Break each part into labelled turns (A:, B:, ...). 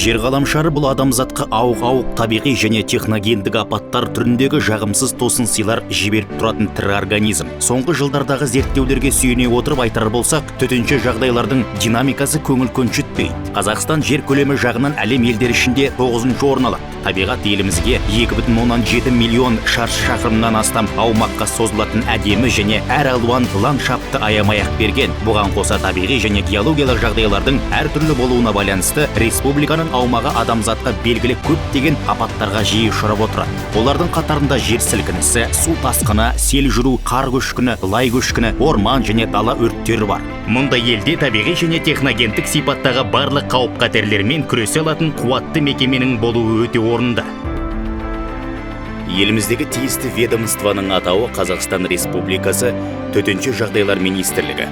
A: Жер ғаламшары бұл адамзатқа ауық-ауық табиғи және техногендік апаттар түріндегі жағымсыз тосын сыйлар жіберіп тұратын тірі организм. Соңғы жылдардағы зерттеулерге сүйене отырып айтар болсақ, төтенше жағдайлардың динамикасы көңіл көншітпейді. Қазақстан жер көлемі жағынан әлем елдері ішінде 9-ші орын алады. Табиғат елімізге 2,7 миллион шаршы шақырымнан астам аумаққа созылатын әдемі және әр алуан ландшафтты аямай-ақ берген. Бұған қоса табиғи және геологиялық жағдайлардың әртүрлі болуына байланысты республиканың аумағы адамзатқа белгілі көптеген апаттарға жиі ұшырап отырады. Олардың қатарында жер сілкінісі, су тасқыны, сел жүру, қар көшкіні, лай көшкіні, орман және дала өрттері бар. Мұндай елде табиғи және техногендік сипаттағы барлық қауіп-қатерлермен күресе алатын қуатты мекеменің болуы өте орынды. Еліміздегі тиісті ведомствоның атауы Қазақстан Республикасы Төтенше жағдайлар министрлігі.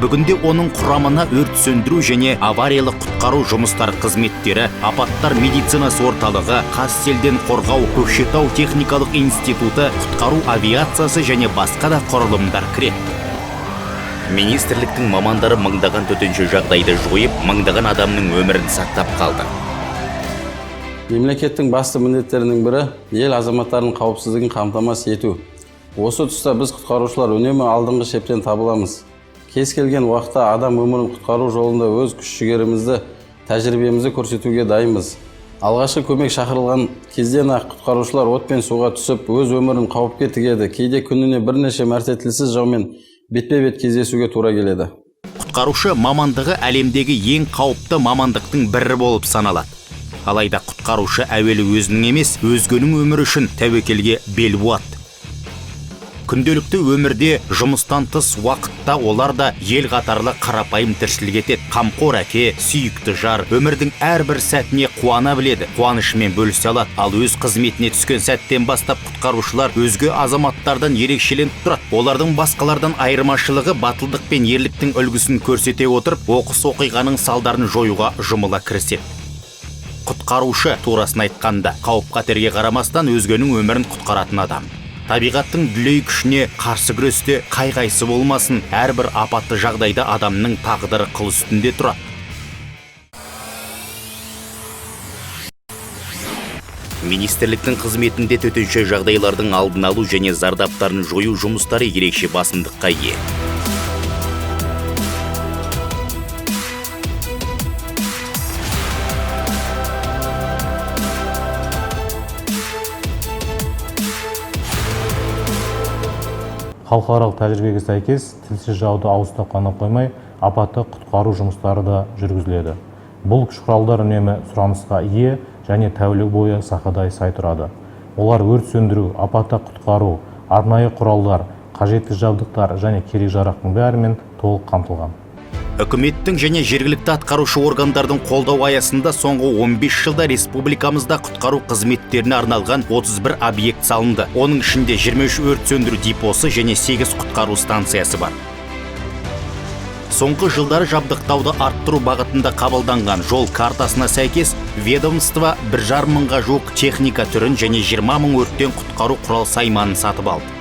A: Бүгінде оның құрамына өрт сөндіру және авариялық құтқару жұмыстары қызметтері, апаттар медицинасы орталығы, Қазселден қорғау, Көкшетау техникалық институты, құтқару авиациясы және басқа да құрылымдар кіреді. Министрліктің мамандары мыңдаған төтенше жағдайды жойып, мыңдаған адамның өмірін сақтап қалды.
B: Мемлекеттің басты міндеттерінің бірі ел азаматтарының қауіпсіздігін қамтамасыз ету. Осы тұста біз құтқарушылар үнемі алдыңғы шептен табыламыз. Кез келген уақытта адам өмірін құтқару жолында өз күш-жігерімізді, тәжірибемізді көрсетуге дайынбыз. Алғашқы көмек шақырылған кезден-ақ құтқарушылар от пен суға түсіп, өз өмірін қауіпке тігеді. Кейде күніне бірнеше мәрте тілсіз жаумен бетпе-бет кездесуге тура келеді.
A: Құтқарушы мамандығы әлемдегі ең қауіпті мамандықтың бірі болып саналады. Алайда құтқарушы әуелі өзінің емес, өзгенің өмірі үшін тәуекелге бел буады. Күнделікті өмірде жұмыстан тыс уақытта олар да ел қатарлы қарапайым тіршілік етеді. Қамқор әке, сүйікті жар, өмірдің әрбір сәтіне қуана біледі, қуанышымен бөлісе алады. Ал өз қызметіне түскен сәттен бастап құтқарушылар өзге азаматтардан ерекшеленіп тұрады. Олардың басқалардан айырмашылығы батылдық пен ерліктің үлгісін көрсете отырып, оқыс оқиғаның салдарын жоюға жұмыла кіріседі. Құтқарушы турасын айтқанда, қауіп-қатерге қарамастан өзгенің өмірін құтқаратын адам. Табиғаттың дүлей күшіне қарсы күресте қай-қайсы болмасын, әрбір апатты жағдайда адамның тағдыры қыл үстінде тұрады. Министрліктің қызметінде төтенше жағдайлардың алдын алу және зардаптарын жою жұмыстары ерекше басымдыққа ие.
C: Халықаралық тәжірибеге сәйкес, тілсіз жауды ауызда қана қоймай, апатты құтқару жұмыстары да жүргізіледі. Бұл күш құралдар үнемі сұранысқа ие және тәулік бойы сақадай сай тұрады. Олар өрт сөндіру, апатты құтқару, арнайы құралдар, қажетті жабдықтар және керек-жарақтың бәрімен толық қамтылған.
A: Үкіметтің және жергілікті атқарушы органдардың қолдау аясында соңғы 15 жылда республикамызда құтқару қызметтеріне арналған 31 объект салынды. Оның ішінде 23 өрт сөндіру депосы және 8 құтқару станциясы бар. Соңғы жылдары жабдықтауды арттыру бағытында қабылданған жол картасына сәйкес ведомство 1,5 мыңға жуық техника түрін және 20 мың өрттен құтқару құрал сайманын сатып алды.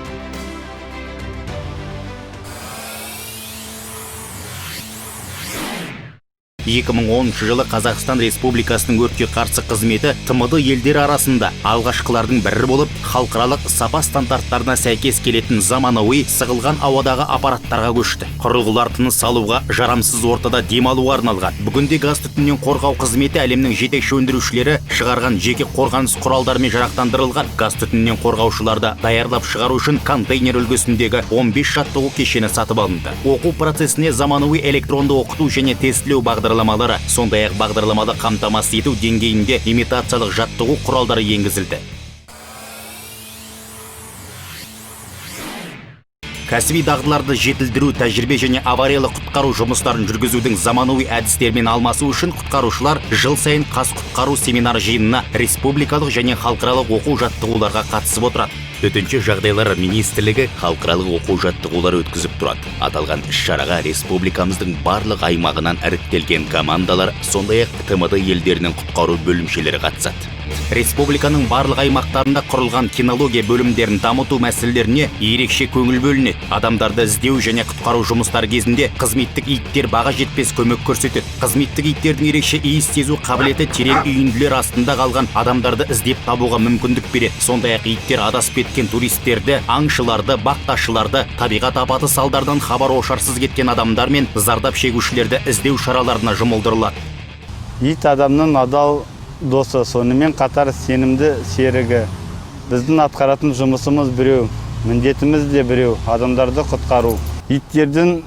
A: 2010 жылы Қазақстан Республикасының өртке қарсы қызметі ТМД елдері арасында алғашқылардың бірі болып, халықаралық сапа стандарттарына сәйкес келетін заманауи сығылған ауадағы аппараттарға көшті. Құрылғылар тыныс алуға, жарамсыз ортада демалуға арналған. Бүгінде газ түтіннен қорғау қызметі әлемнің жетекші өндірушілері шығарған жеке қорғаныс құралдарымен жарақтандырылған. Газ түтіннен қорғаушыларды даярлап шығару үшін контейнер үлгісіндегі 15 жаттығу кешені сатып алынды. Оқу процесіне заманауи электронды оқыту және тестілеу бағдарламалары, сондай-ақ бағдарламалы қамтамасыз ету деңгейінде имитациялық жаттығу құралдары енгізілді. Кәсіби дағдыларды жетілдіру, тәжірибе және авариялық құтқару жұмыстарын жүргізудің заманауи әдістермен алмасу үшін құтқарушылар жыл сайын Қазқұтқару семинар жиынына республикалық және халықаралық оқу-жаттығуларға қатысып отырады. Төтенше жағдайлар министрлігі халықаралық оқу-жаттығулар өткізіп тұрады. Аталған іс-шараға республикамыздың барлық аймағынан іріктелген командалар, сондай-ақ ТМД елдерінің құтқару бөлімшелері қатысады. Республиканың барлық аймақтарында құрылған кинология бөлімдерін дамыту мәселелеріне ерекше көңіл бөлінеді. Адамдарды іздеу және құтқару жұмыстары кезінде қызметтік иттер баға жетпес көмек көрсетеді. Қызметтік иттердің ерекше иіс сезу қабілеті терең үйінділер астында қалған адамдарды іздеп табуға мүмкіндік береді. Сондай-ақ иттер адасып кеткен туристерді, аңшыларды, бақташыларды, табиғат апаты салдарынан хабар ошарсыз кеткен адамдар мен зардап шегушілерді іздеу шараларына жұмылдырылады.
D: Ит адамның адал досы, сонымен қатар сенімді серігі. Біздің атқаратын жұмысымыз біреу, міндетіміз де біреу, адамдарды құтқару. Иттердің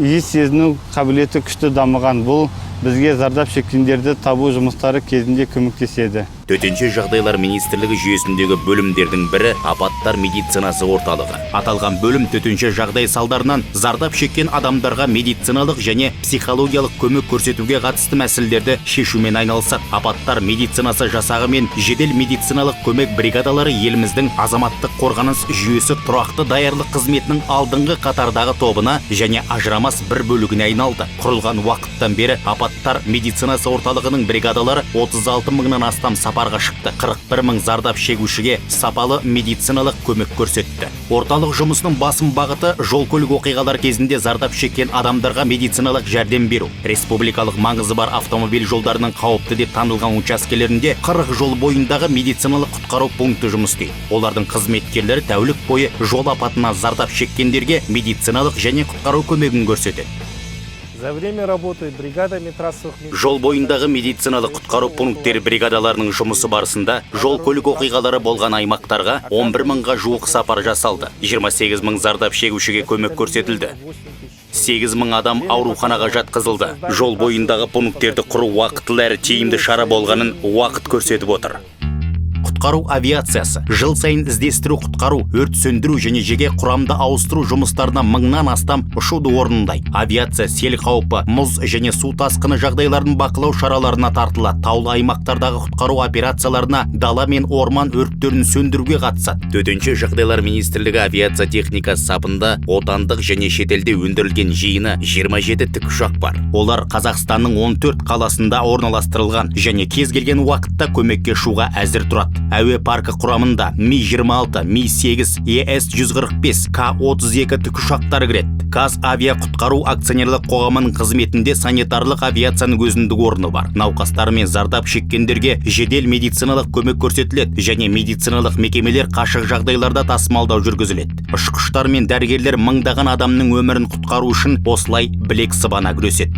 D: иіс сезіну қабілеті күшті дамыған. Бұл бізге зардап шеккендерді табу жұмыстары кезінде көмектеседі.
A: Төтенше жағдайлар министрлігі жүйесіндегі бөлімдердің бірі апаттар медицинасы орталығы. Аталған бөлім төтенше жағдай салдарынан зардап шеккен адамдарға медициналық және психологиялық көмек көрсетуге қатысты мәселелерді шешумен айналысады. Апаттар медицинасы жасағы мен жедел медициналық көмек бригадалары еліміздің азаматтық қорғаныс жүйесі тұрақты даярлық қызметінің алдыңғы қатардағы тобына және ажырамас бір бөлігіне айналды. Құрылған уақыттан бері апаттар медицинасы орталығының бригадалары 36 мыңнан астам сапарға шықты. 41 мың зардап шегушіге сапалы медициналық көмек көрсетті. Орталық жұмысының басым бағыты жол-көлік оқиғалар кезінде зардап шеккен адамдарға медициналық жәрдем беру. Республикалық маңызы бар автомобиль жолдарының қауіпті деп танылған учаскелерінде 40 жол бойындағы медициналық құтқару пункті жұмыс істейді. Олардың қызметкерлері тәулік бойы жол апатына зардап шеккендерге медициналық және құтқару көмегін көрсетеді.
E: За время работы бригадами трассовых...
A: Жол бойындағы медициналық құтқару пункттері бригадаларының жұмысы барысында жол көлік оқиғалары болған аймақтарға 11 мыңға жуық сапар жасалды. 28 мың зардап шегушіге көмек көрсетілді. 8 мың адам ауруханаға жатқызылды. Жол бойындағы пункттерді құру уақытылы әрі тиімді шара болғанын уақыт көрсетіп отыр. Құтқару авиациясы жыл сайын іздестіру, құтқару, өрт сөндіру және жеке құрамды ауыстыру жұмыстарына мыңнан астам ұшуды орындайды. Авиация сел қаупі, мұз және су тасқыны жағдайларын бақылау шараларына тартылады. Таулы аймақтардағы құтқару операцияларына дала мен орман өрттерін сөндіруге қатысады. Төтенше жағдайлар министрлігі авиация техникасы сапында отандық және шетелде өндірілген жиыны 27 тікұшақ бар. Олар Қазақстанның 14 қаласында орналастырылған және кез келген уақытта көмекке ұшуға әзір тұрады. Әуе паркі құрамында Ми-26, Ми-8, ЕС-145, К-32 тікұшақтары кіреді. Қазавиа құтқару акционерлік қоғамының қызметінде санитарлық авиацияның өзіндік орны бар. Науқастар мен зардап шеккендерге жедел медициналық көмек көрсетіледі және медициналық мекемелер қашық жағдайларда тасымалдау жүргізіледі. Ұшқыштар мен дәрігерлер мыңдаған адамның өмірін құтқару үшін осылай білек сыбана күреседі.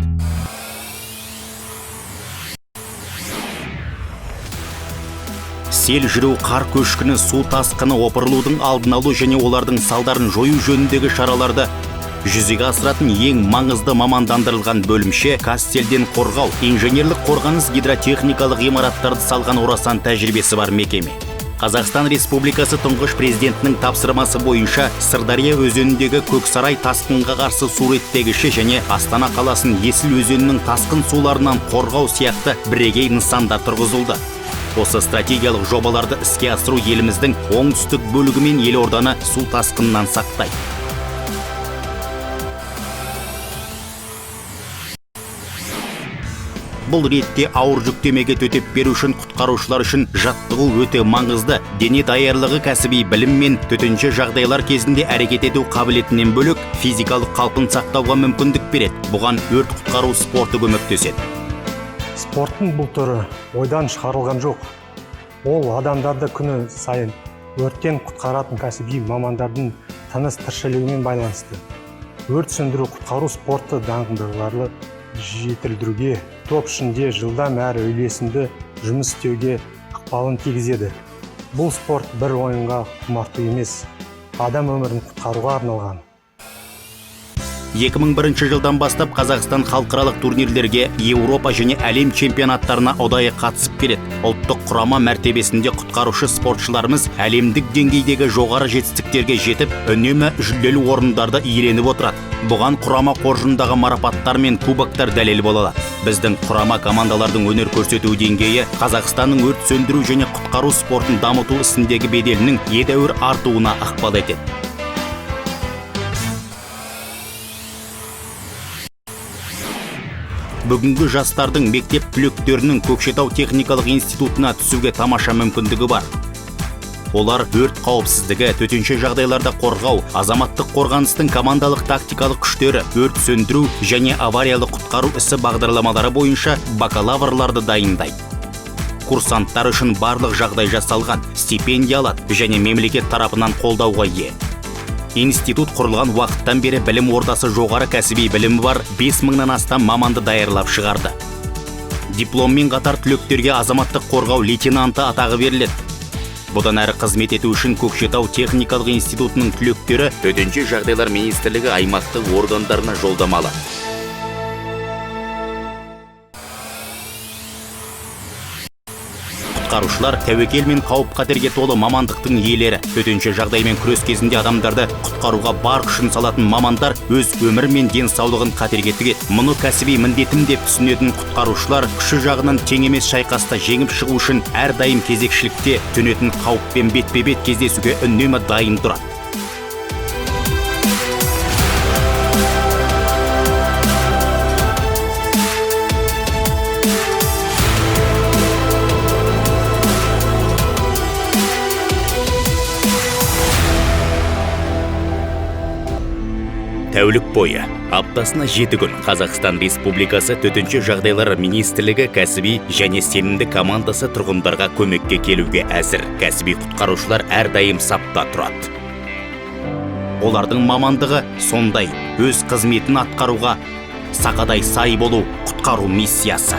A: Сел жүру, қар көшкіні, су тасқыны, опырылудың алдын алу және олардың салдарын жою жөніндегі шараларды жүзеге асыратын ең маңызды мамандандырылған бөлімше Казселден қорғау, инженерлік қорғаныс гидротехникалық ғимараттарды салған орасан тәжірибесі бар мекеме. Қазақстан Республикасы тұңғыш президентінің тапсырмасы бойынша Сырдария өзеніндегі Көксарай тасқынға қарсы су реттегіші және Астана қаласын Есіл өзенінің тасқын суларынан қорғау сияқты бірегей нысандар тұрғызылды. Осы стратегиялық жобаларды іске асыру еліміздің оңтүстік бөлігі мен елорданы су тасқынынан сақтайды. Бұл ретте ауыр жүктемеге төтеп беру үшін құтқарушылар үшін жаттығу өте маңызды. Дене даярлығы, кәсіби білім мен төтенше жағдайлар кезінде әрекет ету қабілетінен бөлек физикалық қалпын сақтауға мүмкіндік береді. Бұған өрт құтқару спорты көмектеседі.
E: Спорттың бұл түрі ойдан шығарылған жоқ. Ол адамдарды күні сайын өрттен құтқаратын кәсіби мамандардың тыныс тіршілігімен байланысты. Өрт сөндіру құтқару спорты даңғындыларды жетілдіруге, топ ішінде жылдам әрі үйлесімді жұмыс істеуге ықпалын тигізеді. Бұл спорт бір ойынға құмарту емес, адам өмірін құтқаруға арналған.
A: 2001 жылдан бастап Қазақстан халықаралық турнирлерге, Еуропа және әлем чемпионаттарына ұдайы қатысып келеді. Ұлттық құрама мәртебесінде құтқарушы спортшыларымыз әлемдік деңгейдегі жоғары жетістіктерге жетіп, үнемі жүлделі орындарды иеленіп отырады. Бұған құрама қоржындағы марапаттар мен кубоктар дәлел бола алады. Біздің құрама командалардың өнер көрсету деңгейі Қазақстанның өрт сөндіру және құтқару спортын дамыту ісіндегі беделінің едәуір артуына ықпал етеді. бүгінгі жастардың мектеп түлектерінің Көкшетау техникалық институтына түсуге тамаша мүмкіндігі бар. Олар өрт қауіпсіздігі, төтенше жағдайларда қорғау, азаматтық қорғаныстың командалық тактикалық күштері, өрт сөндіру және авариялық құтқару ісі бағдарламалары бойынша бакалаврларды дайындайды. Курсанттар үшін барлық жағдай жасалған, стипендия алады және мемлекет тарапынан қолдауға ие. Институт құрылған уақыттан бері білім ордасы жоғары кәсіби білімі бар 5000-нан астам маманды даярлап шығарды. Дипломмен қатар түлектерге азаматтық қорғау лейтенанты атағы беріледі. Бұдан әрі қызмет ету үшін Көкшетау техникалық институтының түлектері төтенше жағдайлар министрлігі аймақтық органдарына жолдамалы. Құтқарушылар тәуекел мен қауіп-қатерге толы мамандықтың иелері. Төтенше жағдаймен күрес кезінде адамдарды құтқаруға бар күшін салатын мамандар өз өмірі мен денсаулығын қатерге тігеді. Мұны кәсіби міндетім деп түсінетін құтқарушылар күші жағынан тең емес шайқаста жеңіп шығу үшін әрдайым кезекшілікте, төнетін қауіппен бетпе-бет кездесуге үнемі дайын тұрады. Тәулік бойы, аптасына 7 күн Қазақстан Республикасы төтенше жағдайлар министрлігі кәсіби және сенімді командасы тұрғындарға көмекке келуге әзір. Кәсіби құтқарушылар әрдайым сапта тұрады. Олардың мамандығы сондай, өз қызметін атқаруға сақадай сай болу құтқару миссиясы.